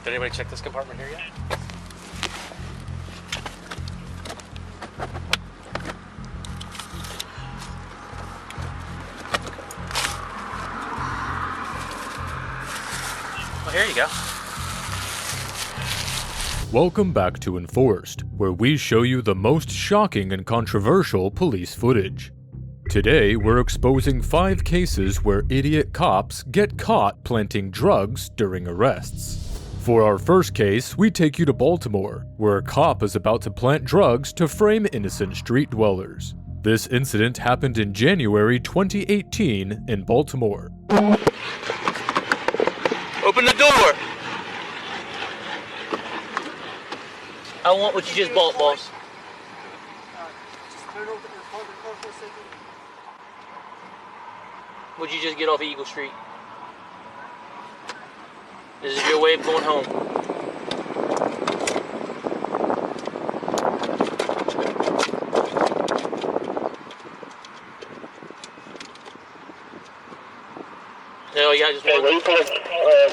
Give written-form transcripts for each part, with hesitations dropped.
Did anybody check this compartment here yet? Well, here you go. Welcome back to Enforced, where we show you the most shocking and controversial police footage. Today, we're exposing 5 cases where idiot cops get caught planting drugs during arrests. For our first case, we take you to Baltimore, where a cop is about to plant drugs to frame innocent street dwellers. This incident happened in January 2018 in Baltimore. Open the door! I want what you just bought, boss. What'd you just get off of Eagle Street? This is your way of going home. No, yeah, I just want. Where you put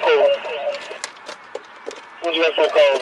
call? What'd you have for a call?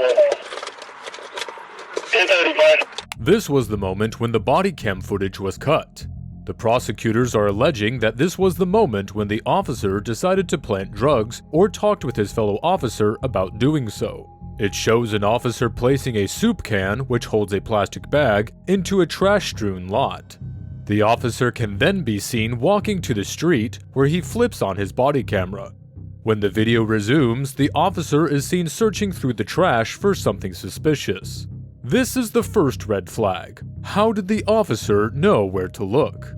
10:35. This was the moment when the body cam footage was cut. The prosecutors are alleging that this was the moment when the officer decided to plant drugs or talked with his fellow officer about doing so. It shows an officer placing a soup can, which holds a plastic bag, into a trash-strewn lot. The officer can then be seen walking to the street, where he flips on his body camera. When the video resumes, the officer is seen searching through the trash for something suspicious. This is the first red flag. How did the officer know where to look?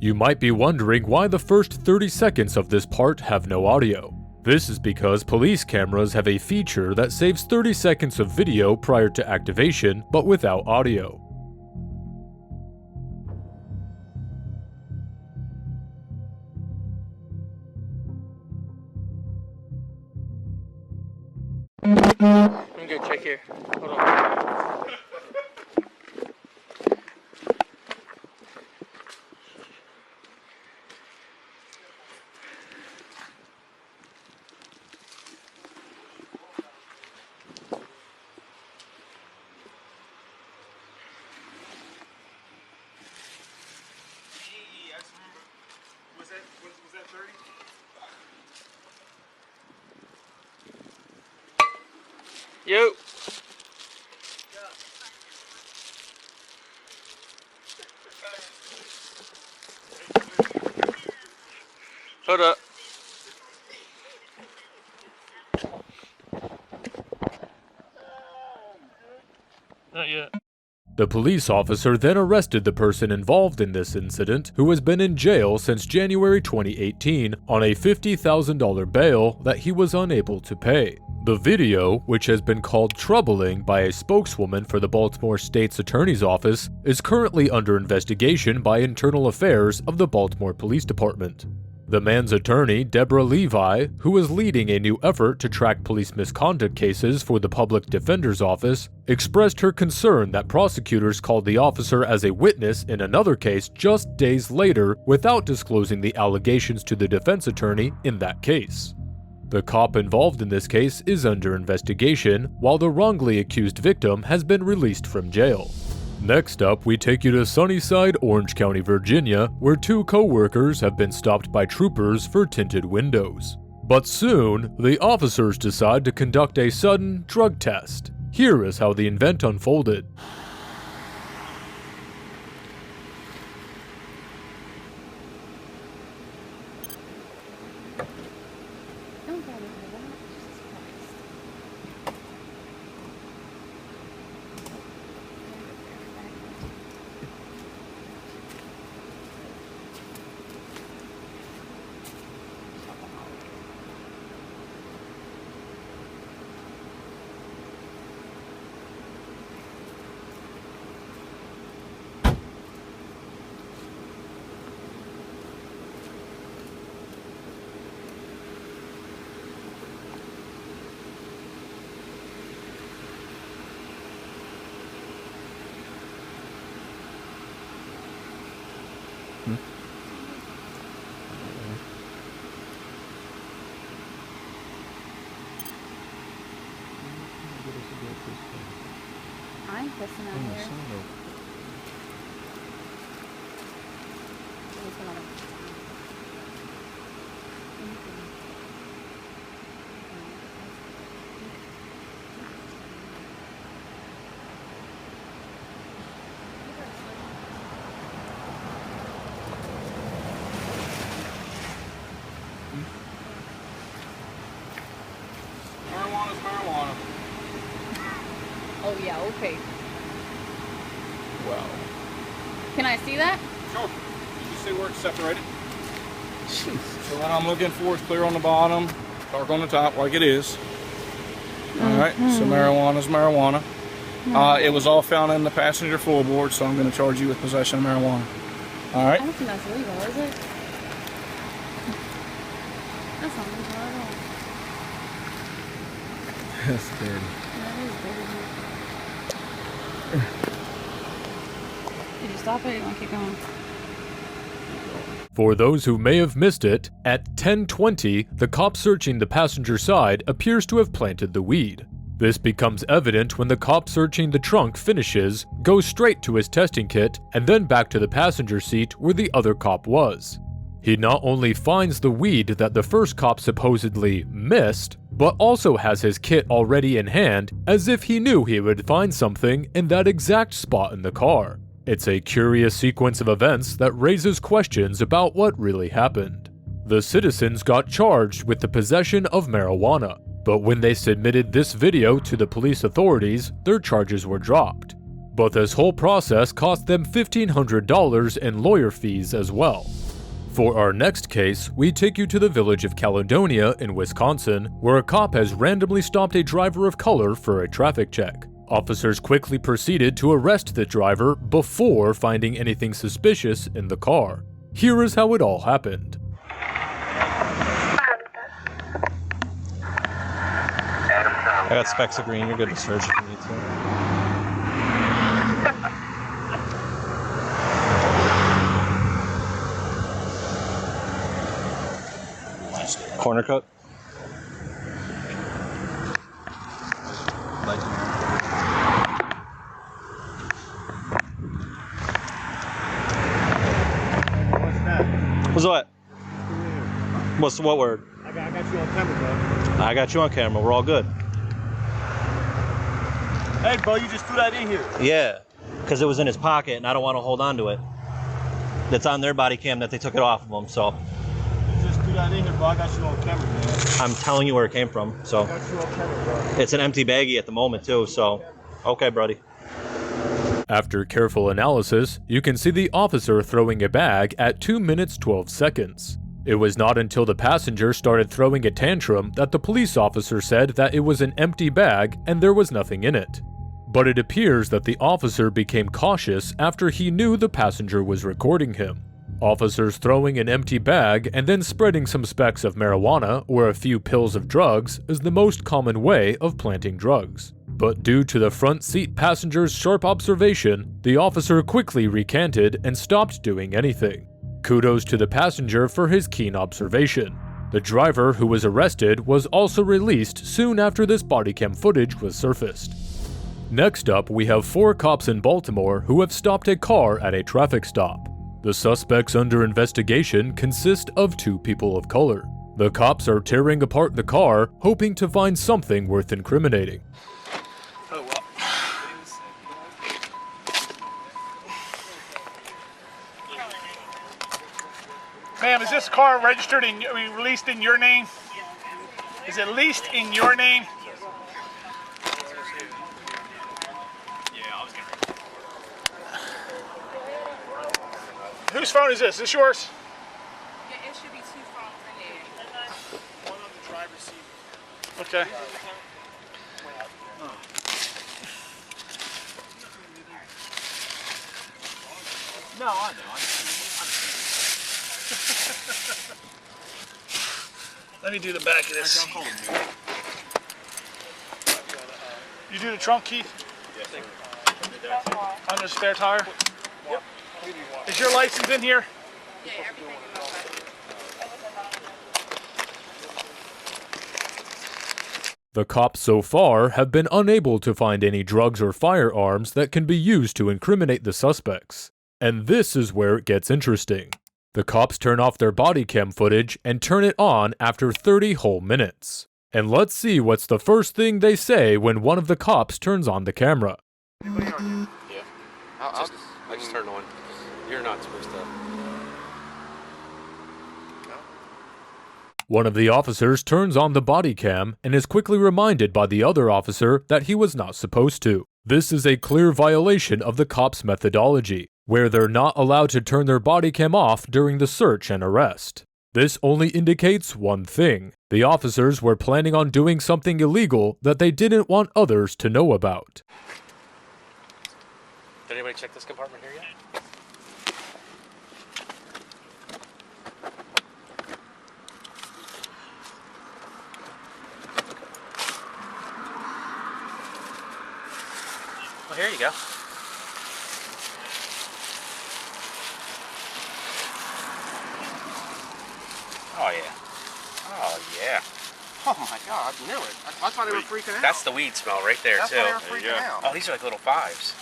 You might be wondering why the first 30 seconds of this part have no audio. This is because police cameras have a feature that saves 30 seconds of video prior to activation, but without audio. Let me go check here. Hold on. Was that 30? Yo. Hold up. Not yet. The police officer then arrested the person involved in this incident, who has been in jail since January 2018 on a $50,000 bail that he was unable to pay. The video, which has been called troubling by a spokeswoman for the Baltimore State's Attorney's Office, is currently under investigation by Internal Affairs of the Baltimore Police Department. The man's attorney, Deborah Levi, who is leading a new effort to track police misconduct cases for the Public Defender's Office, expressed her concern that prosecutors called the officer as a witness in another case just days later without disclosing the allegations to the defense attorney in that case. The cop involved in this case is under investigation, while the wrongly accused victim has been released from jail. Next up, we take you to Sunnyside, Orange County, Virginia, where 2 co-workers have been stopped by troopers for tinted windows. But soon, the officers decide to conduct a sudden drug test. Here is how the event unfolded. I'm pissing out here. Marijuana's marijuana. Oh yeah, okay. Wow. Can I see that? Sure. You see where it's separated? So what I'm looking for is clear on the bottom, dark on the top, like it is. All right. So marijuana's marijuana. It was all found in the passenger floorboard, so I'm going to charge you with possession of marijuana. All right. I don't think that's legal, is it? That's not legal at all. That's dirty. That is dirty. Did you stop it? Or you want to keep going? For those who may have missed it, at 10:20, the cop searching the passenger side appears to have planted the weed. This becomes evident when the cop searching the trunk finishes, goes straight to his testing kit, and then back to the passenger seat where the other cop was. He not only finds the weed that the first cop supposedly missed, but also has his kit already in hand, as if he knew he would find something in that exact spot in the car. It's a curious sequence of events that raises questions about what really happened. The citizens got charged with the possession of marijuana, but when they submitted this video to the police authorities, their charges were dropped. But this whole process cost them $1,500 in lawyer fees as well. For our next case, we take you to the village of Caledonia in Wisconsin, where a cop has randomly stopped a driver of color for a traffic check. Officers quickly proceeded to arrest the driver before finding anything suspicious in the car. Here is how it all happened. I got specks of green. You're good to search if you need to. Corner cut. What's what? What's what word? I got you on camera, bro. I got you on camera. We're all good. Hey, bro, you just threw that in here. Yeah, because it was in his pocket, and I don't want to hold on to it. That's on their body cam that they took it off of him. So You just threw that in here, bro. I got you on camera, man. I'm telling you where it came from. So I got you on camera, bro. it's an empty baggie at the moment too. So okay, buddy. After careful analysis, you can see the officer throwing a bag at 2 minutes 12 seconds. It was not until the passenger started throwing a tantrum that the police officer said that it was an empty bag and there was nothing in it. But it appears that the officer became cautious after he knew the passenger was recording him. Officers throwing an empty bag and then spreading some specks of marijuana or a few pills of drugs is the most common way of planting drugs. But due to the front seat passenger's sharp observation, the officer quickly recanted and stopped doing anything. Kudos to the passenger for his keen observation. The driver who was arrested was also released soon after this body cam footage was surfaced. Next up, we have 4 cops in Baltimore who have stopped a car at a traffic stop. The suspects under investigation consist of 2 people of color. The cops are tearing apart the car, hoping to find something worth incriminating. Oh, well. Ma'am, is this car registered released in your name? Is it leased in your name? Whose phone is this? Is this yours? Yeah, it should be 2 phones in there. One on the driver's seat. Okay. No, I know. Let me do the back of this. You do the trunk, Keith? Yes. On the spare tire? Yep. Is your license in here? The cops so far have been unable to find any drugs or firearms that can be used to incriminate the suspects. And this is where it gets interesting. The cops turn off their body cam footage and turn it on after 30 whole minutes. And let's see what's the first thing they say when one of the cops turns on the camera. Anybody on you? Yeah. I just turned on. You're not supposed to. One of the officers turns on the body cam and is quickly reminded by the other officer that he was not supposed to. This is a clear violation of the cops' methodology, where they're not allowed to turn their body cam off during the search and arrest. This only indicates one thing. The officers were planning on doing something illegal that they didn't want others to know about. Did anybody check this compartment here yet? Well, here you go. Oh, yeah. Oh, yeah. Oh my God, I knew it. I thought they were freaking out. That's the weed smell right there, That's too. why they were freaking out. Oh, these are like little fives.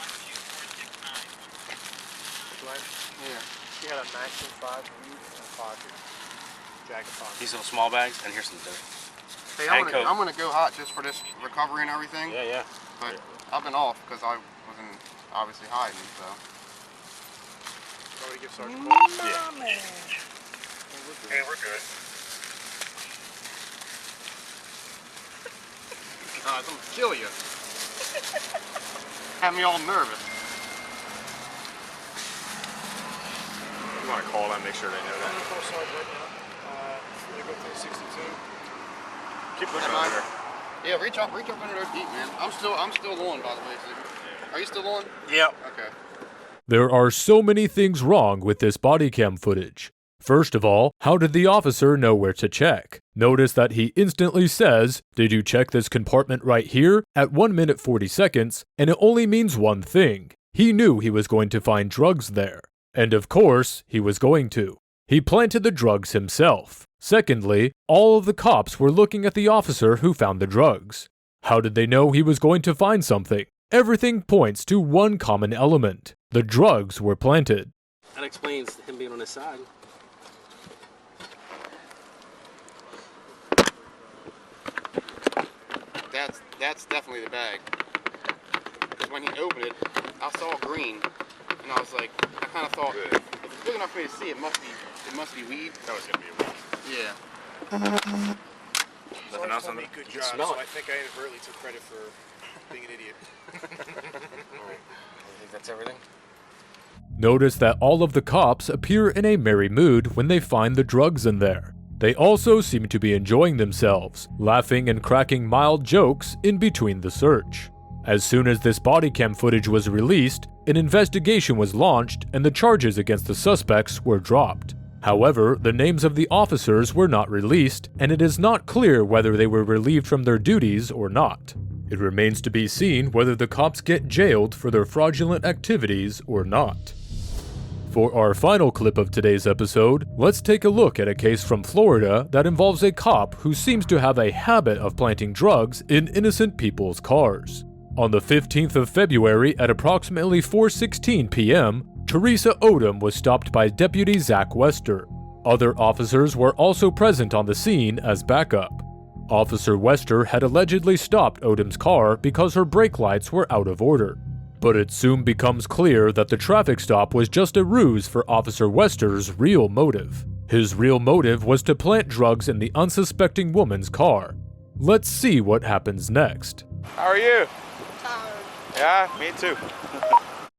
Yeah. She had a maximum 5 weed and a pocket. Jacket pocket. These little small bags, and here's some dirt. Hey, And I'm gonna go hot just for this recovery and everything. Yeah, yeah. But I've been off because I wasn't obviously hiding, so. Want to give Sergeant Cole? Yeah. Hey, we're good. I'm gonna kill you. Have me all nervous. You want to call them, make sure they know that. I'm going to call Sergeant right now. They go through 62. Keep pushing over there. Yeah, reach up under their feet, man. I'm still on, by the way. So. Are you still on? Yep. Okay. There are so many things wrong with this body cam footage. First of all, how did the officer know where to check? Notice that he instantly says, "Did you check this compartment right here?" at 1 minute 40 seconds, and it only means one thing. He knew he was going to find drugs there. And of course, he was going to. He planted the drugs himself. Secondly, all of the cops were looking at the officer who found the drugs. How did they know he was going to find something? Everything points to one common element. The drugs were planted. That explains him being on his side. That's definitely the bag. Because when he opened it, I saw green, and I was like, I kind of thought, if it's big enough for me to see, it must be weed. That was going to be a weed. Yeah. Nothing else on me? Good job. smell So it. I think I inadvertently took credit for being an idiot. I think that's everything. Notice that all of the cops appear in a merry mood when they find the drugs in there. They also seem to be enjoying themselves, laughing and cracking mild jokes in between the search. As soon as this body cam footage was released, an investigation was launched and the charges against the suspects were dropped. However, the names of the officers were not released, and it is not clear whether they were relieved from their duties or not. It remains to be seen whether the cops get jailed for their fraudulent activities or not. For our final clip of today's episode, let's take a look at a case from Florida that involves a cop who seems to have a habit of planting drugs in innocent people's cars. On the 15th of February at approximately 4:16 p.m., Teresa Odom was stopped by Deputy Zach Wester. Other officers were also present on the scene as backup. Officer Wester had allegedly stopped Odom's car because her brake lights were out of order. But it soon becomes clear that the traffic stop was just a ruse for Officer Wester's real motive. His real motive was to plant drugs in the unsuspecting woman's car. Let's see what happens next. How are you? Yeah, me too.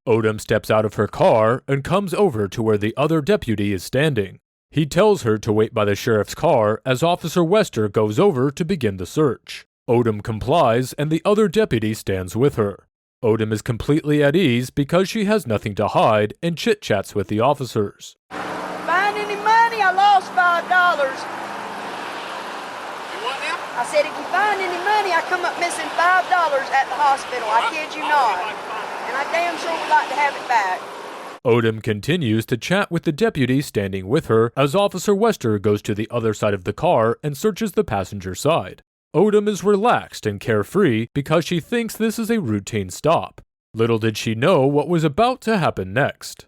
Odom steps out of her car and comes over to where the other deputy is standing. He tells her to wait by the sheriff's car as Officer Wester goes over to begin the search. Odom complies and the other deputy stands with her. Odom is completely at ease because she has nothing to hide and chit-chats with the officers. Find any money? I lost $5. You what now? I said, if you find any money, I come up missing $5 at the hospital. I kid you not. And I damn sure would like to have it back. Odom continues to chat with the deputy standing with her as Officer Wester goes to the other side of the car and searches the passenger side. Odom is relaxed and carefree because she thinks this is a routine stop. Little did she know what was about to happen next.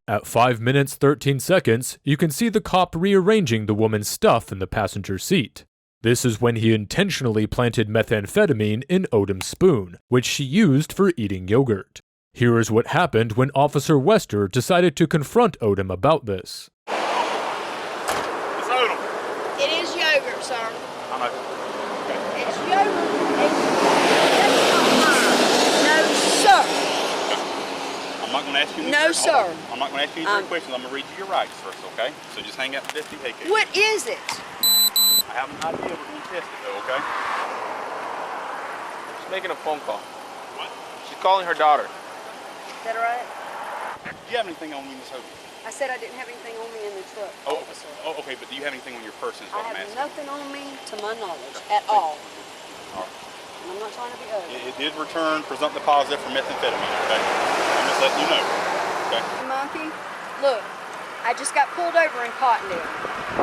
At 5 minutes 13 seconds, you can see the cop rearranging the woman's stuff in the passenger seat. This is when he intentionally planted methamphetamine in Odom's spoon, which she used for eating yogurt. Here is what happened when Officer Wester decided to confront Odom about this. It's Odom. It is yogurt, sir. I know. It's yogurt. No, sir. I'm not going to ask you. No, sir. I'm not going to ask you any questions. I'm going to read you your rights first, okay? So just hang out with this DA. What is it? I have an idea. We're going to test it, though, okay? She's making a phone call. What? She's calling her daughter. Is that all right? Do you have anything on you, Miss Hogan? I said I didn't have anything on me in the truck. Oh, okay, but do you have anything on your person is I what I'm have asking. nothing on me to my knowledge at all. All right. And I'm not trying to be ugly. It did return presumptive positive for methamphetamine, okay? I'm just letting you know, okay? Monkey, look, I just got pulled over in Cottondale,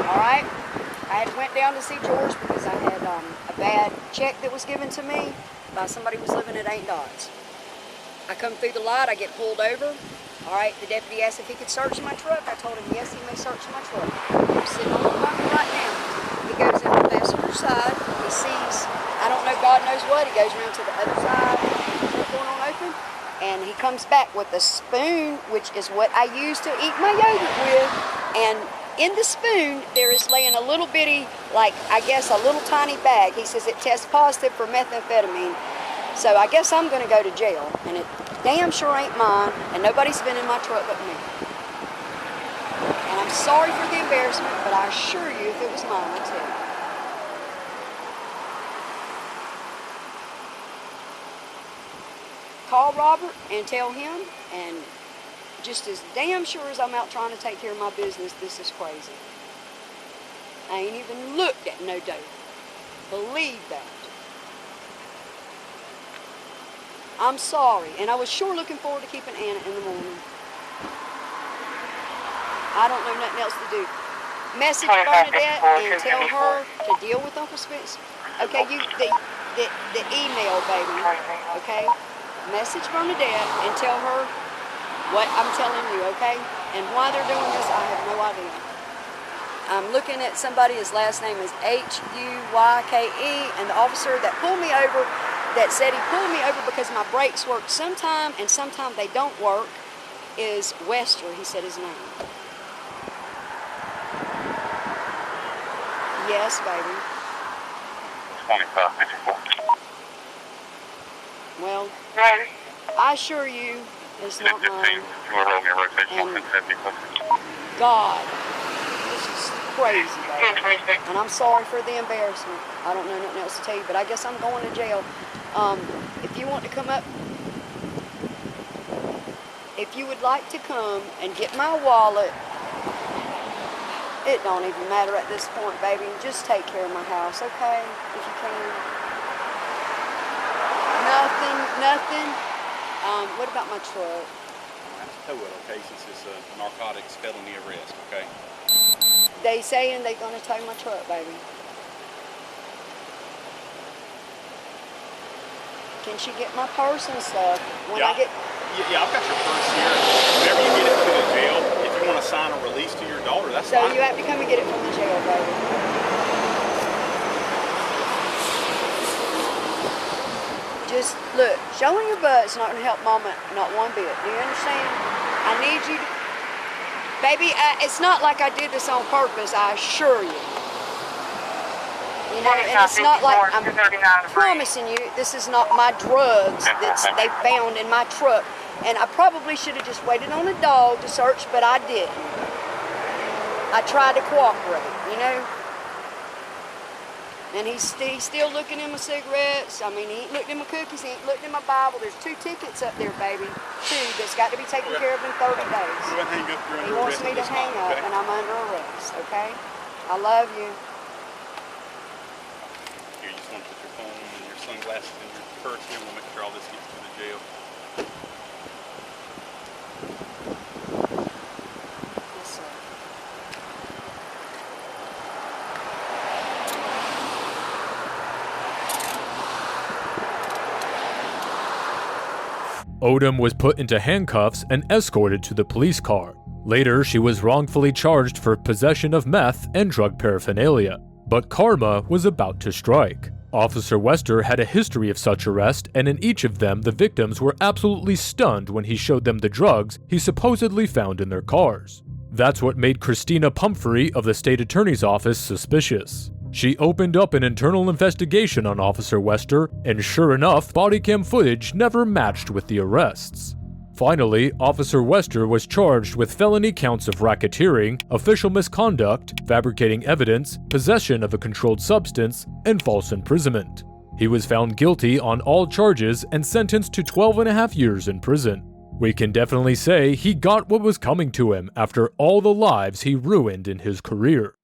all right? I had went down to see George because I had a bad check that was given to me by somebody who was living at 8 Dots. I come through the light, I get pulled over. All right, the deputy asked if he could search my truck. I told him, yes, he may search my truck. I'm sitting on the bumper right now. He goes in the passenger side. He sees, I don't know, God knows what. He goes around to the other side, going on open, and he comes back with a spoon, which is what I use to eat my yogurt with. And in the spoon, there is laying a little bitty, like, I guess, a little tiny bag. He says it tests positive for methamphetamine. So I guess I'm going to go to jail, and it damn sure ain't mine, and nobody's been in my truck but me. And I'm sorry for the embarrassment, but I assure you, if it was mine, I'd tell you. Call Robert and tell him, and just as damn sure as I'm out trying to take care of my business, this is crazy. I ain't even looked at no dope. Believe that. I'm sorry, and I was sure looking forward to keeping Anna in the morning. I don't know nothing else to do. Message Bernadette and tell her to deal with Uncle Spence. Okay, you the email, baby. Okay, message Bernadette and tell her what I'm telling you. Okay, and why they're doing this, I have no idea. I'm looking at somebody. His last name is Huyke, and the officer that pulled me over. That said he pulled me over because my brakes work sometime and sometime they don't work is Wester, he said his name. Yes, baby. 2554. Well, I assure you it's not mine. And God, this is crazy, baby. And I'm sorry for the embarrassment. I don't know nothing else to tell you, but I guess I'm going to jail. If you want to come up, if you would like to come and get my wallet, it don't even matter at this point, baby. Just take care of my house, okay? If you can. Nothing. What about my truck? I have to tow it, okay, since it's a narcotics felony arrest, okay? They saying they're gonna tow my truck, baby. Can she get my purse and stuff when I get? Yeah, I've got your purse here. Whenever you get it to the jail, if you want to sign a release to your daughter, that's fine. So you have to come and get it from the jail, baby. Just look, showing your butt's not gonna help Mama not one bit. Do you understand? I need you to, baby. It's not like I did this on purpose. I assure you. You know, and it's not like I'm promising you this is not my drugs that they found in my truck. And I probably should have just waited on a dog to search, but I didn't. I tried to cooperate, you know. And he's still looking in my cigarettes. I mean, he ain't looked in my cookies. He ain't looked in my Bible. There's 2 tickets up there, baby. 2 that's got to be taken care of in 30 days. Go ahead and hang up. You're He under wants arrest me at to this hang time, up, okay? and I'm under arrest, okay? I love you. Here, you just want to put your phone and your sunglasses in your purse here. We'll make sure all this gets to the jail. Yes, sir. Odom was put into handcuffs and escorted to the police car. Later, she was wrongfully charged for possession of meth and drug paraphernalia. But karma was about to strike. Officer Wester had a history of such arrest, and in each of them the victims were absolutely stunned when he showed them the drugs he supposedly found in their cars. That's what made Christina Pumphrey of the state attorney's office suspicious. She opened up an internal investigation on Officer Wester, and sure enough, body cam footage never matched with the arrests. Finally, Officer Wester was charged with felony counts of racketeering, official misconduct, fabricating evidence, possession of a controlled substance, and false imprisonment. He was found guilty on all charges and sentenced to 12.5 years in prison. We can definitely say he got what was coming to him after all the lives he ruined in his career.